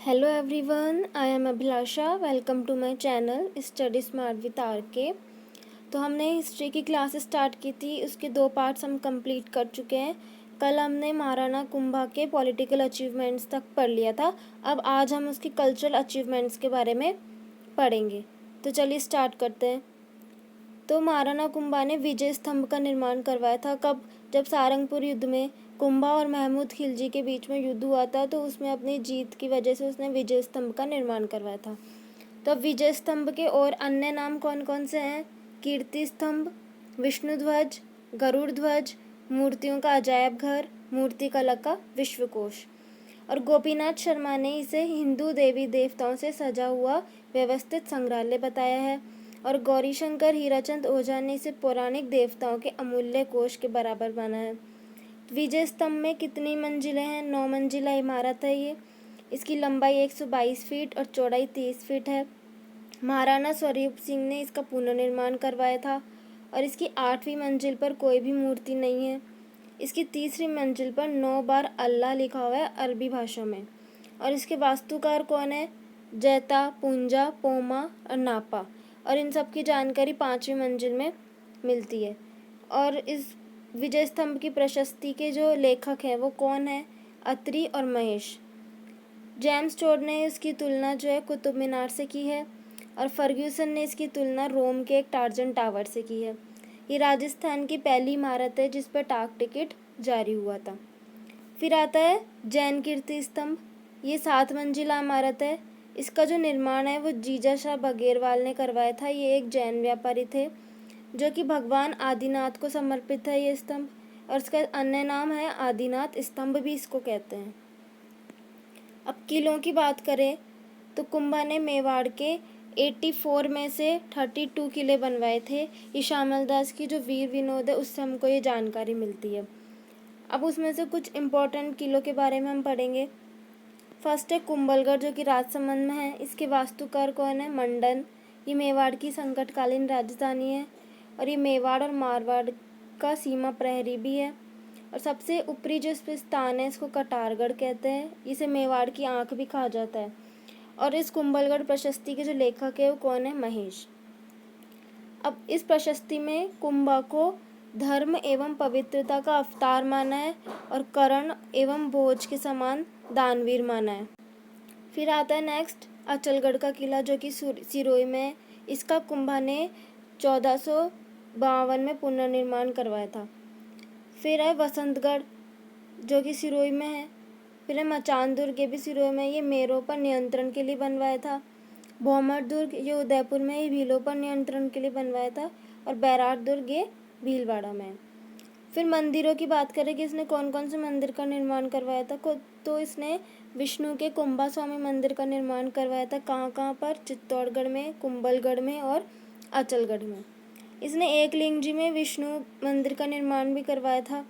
Hello everyone, I am Abhilasha. Welcome to my channel Study Smart with RK। तो हमने history की class start की थी, उसके 2 पार्ट्स हम कंप्लीट कर चुके हैं। कल हमने महाराणा कुंभा के पॉलिटिकल अचीवमेंट्स तक पढ़ लिया था। अब आज हम उसकी कल्चरल अचीवमेंट्स के बारे में पढ़ेंगे। तो चलिए स्टार्ट करते हैं। तो महाराणा कुंभा ने विजय स्तंभ का निर्माण करवाया था। कब? जब सारंगपुर युद्ध में कुंभा और महमूद खिलजी के बीच में युद्ध हुआ था, तो उसमें अपनी जीत की वजह से उसने विजय स्तंभ का निर्माण करवाया था। तो अब विजय स्तंभ के और अन्य नाम कौन कौन से हैं? कीर्ति स्तंभ, विष्णु ध्वज, गरुड़ ध्वज, मूर्तियों का अजायब घर, मूर्ति कला का विश्वकोश। और गोपीनाथ शर्मा ने इसे हिंदू देवी देवताओं से सजा हुआ व्यवस्थित संग्रहालय बताया है। और गौरीशंकर हीराचंद ओझा ने इसे पौराणिक देवताओं के अमूल्य कोष के बराबर माना है। विजय स्तंभ में कितनी मंजिलें हैं? 9 मंजिला इमारत है ये। इसकी लंबाई 122 फीट और चौड़ाई 30 फीट है। महाराणा स्वरूप सिंह ने इसका पुनर्निर्माण करवाया था। और इसकी 8वीं मंजिल पर कोई भी मूर्ति नहीं है। इसकी 3री मंजिल पर 9 बार अल्लाह लिखा हुआ है अरबी भाषा में। और इसके वास्तुकार कौन है? जैता, पूंजा, पोमा और नापा। और इन सब की जानकारी 5वीं मंजिल में मिलती है। और इस विजय स्तंभ की प्रशस्ति के जो लेखक हैं वो कौन है? अत्रि और महेश। जेम्स टोड ने इसकी तुलना जो है कुतुब मीनार से की है। और फर्ग्यूसन ने इसकी तुलना रोम के एक टार्जन टावर से की है। ये राजस्थान की पहली इमारत है जिस पर डाक टिकट जारी हुआ था। फिर आता है जैन कीर्ति स्तंभ। ये 7 मंजिला इमारत है। इसका जो निर्माण है वो जीजा शाह बघेरवाल ने करवाया था। ये एक जैन व्यापारी थे जो कि भगवान आदिनाथ को समर्पित है ये स्तंभ। और इसका अन्य नाम है आदिनाथ स्तंभ भी इसको कहते हैं। अब किलों की बात करें तो कुंभा ने मेवाड़ के 84 में से 32 किले बनवाए थे। ये श्यामल दास की जो वीर विनोद है उससे हमको ये जानकारी मिलती है। अब उसमें से कुछ इम्पोर्टेंट किलों के बारे में हम पढ़ेंगे। फर्स्ट है कुंभलगढ़ जो कि राजसमंद में है। इसके वास्तुकार कौन है? मंडन। ये मेवाड़ की संकटकालीन राजधानी है। और ये मेवाड़ और मारवाड़ का सीमा प्रहरी भी है। और सबसे ऊपरी जो इस पे स्थान है इसको कटारगढ़ कहते हैं। इसे मेवाड़ की आँख भी कहा जाता है। और इस कुंभलगढ़ प्रशस्ति के जो लेखक है वो कौन है? महेश। अब इस प्रशस्ति में कुंभा को धर्म एवं पवित्रता का अवतार माना है और कर्ण एवं भोज के समान दानवीर माना है। फिर आता है नेक्स्ट अचलगढ़ का किला जो कि सिरोही में है। इसका कुंभा ने 1452 में पुनर्निर्माण करवाया था। फिर है वसंतगढ़ जो कि सिरोही में है। फिर है मचान दुर्ग, ये भी सिरोही में। ये मेरों पर नियंत्रण के लिए बनवाया था। भौमर दुर्ग ये उदयपुर में, ये भीलों पर नियंत्रण के लिए बनवाया था। और बैराट दुर्ग ये भीलवाड़ा में है। फिर मंदिरों की बात करें कि इसने कौन कौन से मंदिर का निर्माण करवाया था, तो इसने विष्णु के कुंभा स्वामी मंदिर का निर्माण करवाया था। कहाँ कहाँ पर? चित्तौड़गढ़ में, कुंभलगढ़ में और अचलगढ़ में। इसने एकलिंगजी में विष्णु मंदिर का निर्माण भी करवाया था।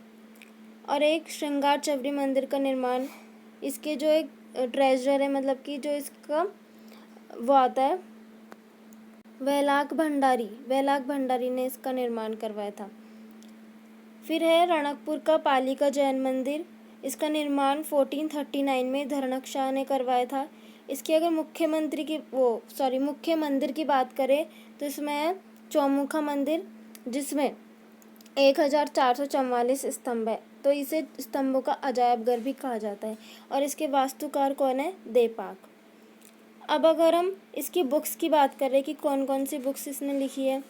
और एक श्रृंगार चवरी मंदिर का निर्माण, इसके जो एक ट्रेजर है, मतलब कि जो इसका वो आता है वैलाग भंडारी ने इसका निर्माण करवाया था। फिर है रणकपुर का पालिका जैन मंदिर। इसका निर्माण 1439 में धरणक शाह ने करवाया था। इसके अगर मुख्य मंदिर की बात करें तो इसमें है चौमुखा मंदिर जिसमें 1444 स्तंभ है। तो इसे स्तंभों का अजायब घर भी कहा जाता है। और इसके वास्तुकार कौन है? देपाक। अब अगर हम इसकी बुक्स की बात करें कि कौन कौन सी बुक्स इसने लिखी है,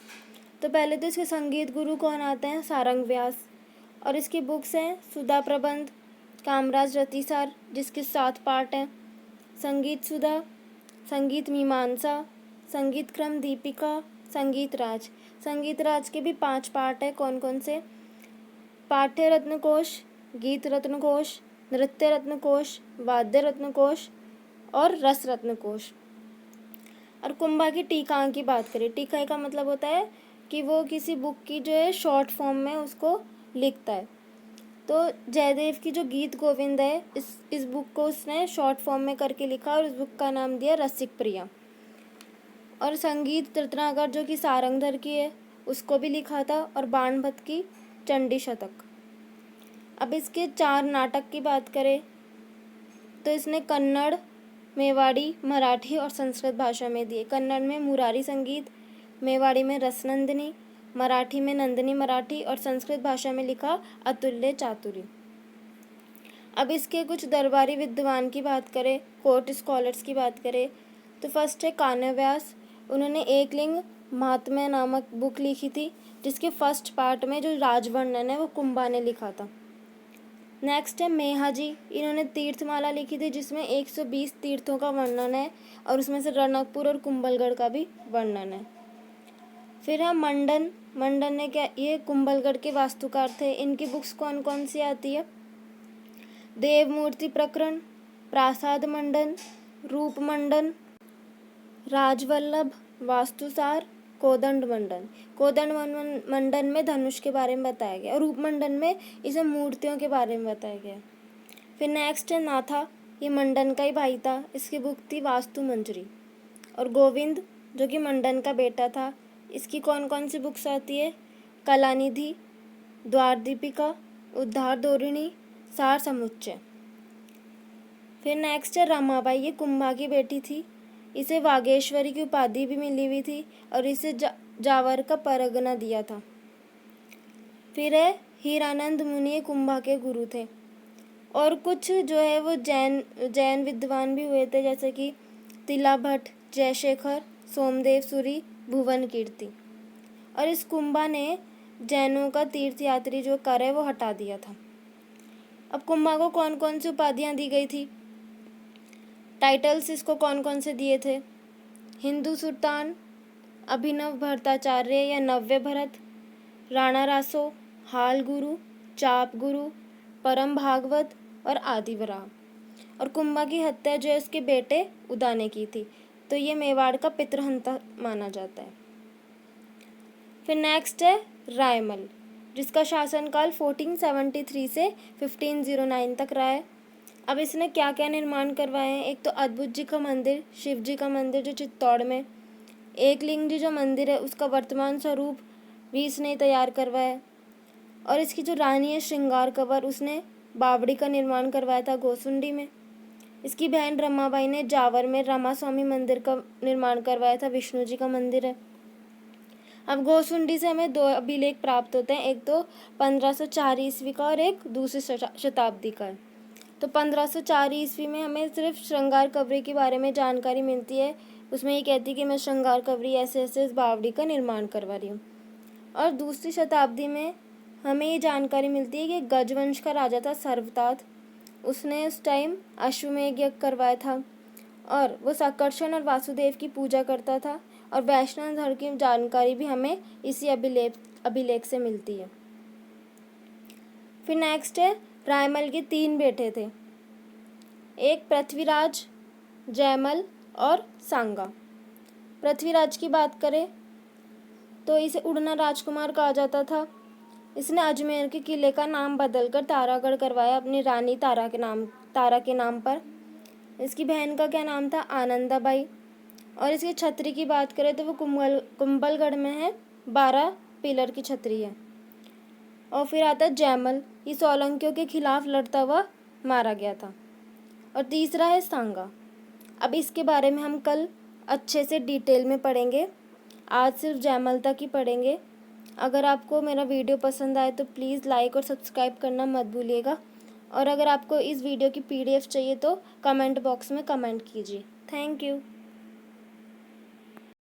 तो पहले तो इसके संगीत गुरु कौन आते हैं? सारंग व्यास। और इसकी बुक्स हैं सुधा प्रबंध, कामराज रतिसार जिसके 7 पार्ट हैं, संगीत सुधा, संगीत मीमांसा, संगीत क्रम दीपिका, संगीत राज के भी 5 पार्ट है। कौन कौन से? पाठ्य रत्न कोश, गीत रत्न कोश, नृत्य रत्न कोश, वाद्य रत्न कोश और रस रत्न कोश। और कुंभा की टीका की बात करें, टीका का मतलब होता है कि वो किसी बुक की जो है शॉर्ट फॉर्म में उसको लिखता है। तो जयदेव की जो गीत गोविंद है इस बुक को उसने शॉर्ट फॉर्म में करके लिखा और उस बुक का नाम दिया रसिक प्रिया। और संगीत रत्नाकर जो कि सारंगधर की है उसको भी लिखा था। और बाणभट्ट की चंडी शतक। अब इसके 4 नाटक की बात करें तो इसने कन्नड़, मेवाड़ी, मराठी और संस्कृत भाषा में दिए। कन्नड़ में मुरारी संगीत, मेवाड़ी में रसनंदिनी, मराठी में नंदिनी मराठी और संस्कृत भाषा में लिखा अतुल्य चातुरी। अब इसके कुछ दरबारी विद्वान की बात करें, कोर्ट स्कॉलर्स की बात करें, तो फर्स्ट है कान्य व्यास। उन्होंने एकलिंग महात्म्य नामक बुक लिखी थी, जिसके फर्स्ट पार्ट में जो राजवर्णन है वो कुंभा ने लिखा था। नेक्स्ट है मेहाजी। इन्होंने तीर्थमाला लिखी थी, जिसमें 120 तीर्थों का वर्णन है और उसमें से रणकपुर और कुंभलगढ़ का भी वर्णन है। फिर है मंडन। मंडन ने क्या, ये कुंभलगढ़ के वास्तुकार थे। इनकी बुक्स कौन कौन सी आती है? देवमूर्ति प्रकरण, प्रासाद मंडन, रूप मंडन, राजवल्लभ, वास्तुसार, कोदंड मंडन। कोदंड मंडन में धनुष के बारे में बताया गया और रूप मंडन में इसे मूर्तियों के बारे में बताया गया। फिर नेक्स्ट है नाथा। ये मंडन का ही भाई था। इसकी बुक थी वास्तु मंजरी। और गोविंद, जो कि मंडन का बेटा था, इसकी कौन कौन सी बुक्स आती है? कलानिधि, द्वारदीपिका, उद्धार धोरिणी, सार समुच्चय। फिर नेक्स्ट है रमाबाई। ये कुंभा की बेटी थी। इसे वागेश्वरी की उपाधि भी मिली हुई थी और इसे जावर का परगना दिया था। फिर है हीरानंद मुनि। ये कुंभा के गुरु थे। और कुछ जो है वो जैन विद्वान भी हुए थे, जैसे कि तिला भट्ट, जयशेखर, सोमदेव सूरी, भुवन कीर्ति। और इस कुंभा ने जैनों का तीर्थयात्री जो कर है वो हटा दिया था। अब कुंभा को कौन कौन सी उपाधियाँ दी गई थी? टाइटल्स इसको कौन कौन से दिए थे? हिंदू सुल्तान, अभिनव भरताचार्य या नव्य भरत, राणा रासो, हाल गुरु, चाप गुरु, परम भागवत और आदि वराह। और कुंभा की हत्या जो है उसके बेटे उदा ने की थी, तो ये मेवाड़ का पितृहंता माना जाता है। फिर नेक्स्ट है रायमल, जिसका शासनकाल 1473 से 1509 तक रहा है। अब इसने क्या क्या निर्माण करवाए हैं? एक तो अद्भुत जी का मंदिर, शिव जी का मंदिर जो चित्तौड़ में, एकलिंग जी जो मंदिर है उसका वर्तमान स्वरूप भी इसने तैयार करवाया है। और इसकी जो रानी है श्रृंगार कंवर, उसने बावड़ी का निर्माण करवाया था गोसुंडी में। इसकी बहन रमाबाई ने जावर में रमा स्वामी मंदिर का निर्माण करवाया था, विष्णु जी का मंदिर है। अब गोसुंडी से हमें दो अभिलेख प्राप्त होते हैं, एक तो 1504 ईस्वी का और एक दूसरी शताब्दी का है। तो 1504 ईस्वी में हमें सिर्फ श्रृंगार कंवरी के बारे में जानकारी मिलती है। उसमें ये कहती है कि मैं श्रृंगार कंवरी ऐसे ऐसे इस बावड़ी का निर्माण करवा रही हूँ। और दूसरी शताब्दी में हमें ये जानकारी मिलती है कि गजवंश का राजा था सर्वतात, उसने उस टाइम अश्वमेध यज्ञ करवाया था और वो सकर्षण और वासुदेव की पूजा करता था। और वैष्णव धर्म की जानकारी भी हमें इसी अभिलेख से मिलती है। फिर नेक्स्ट है रायमल के 3 बेटे थे, एक पृथ्वीराज, जयमल और सांगा। पृथ्वीराज की बात करें तो इसे उड़ना राजकुमार कहा जाता था। इसने अजमेर के किले का नाम बदलकर तारागढ़ करवाया अपनी रानी तारा के नाम पर। इसकी बहन का क्या नाम था? आनंदाबाई। और इसकी छतरी की बात करें तो वो कुंभलगढ़ में है, 12 पिलर की छतरी है। और फिर आता है जयमल। ये सोलंकियों के खिलाफ लड़ता हुआ मारा गया था। और तीसरा है सांगा। अब इसके बारे में हम कल अच्छे से डिटेल में पढ़ेंगे, आज सिर्फ जयमल तक ही पढ़ेंगे। अगर आपको मेरा वीडियो पसंद आए तो प्लीज़ लाइक और सब्सक्राइब करना मत भूलिएगा। और अगर आपको इस वीडियो की PDF चाहिए तो कमेंट बॉक्स में कमेंट कीजिए। Thank you.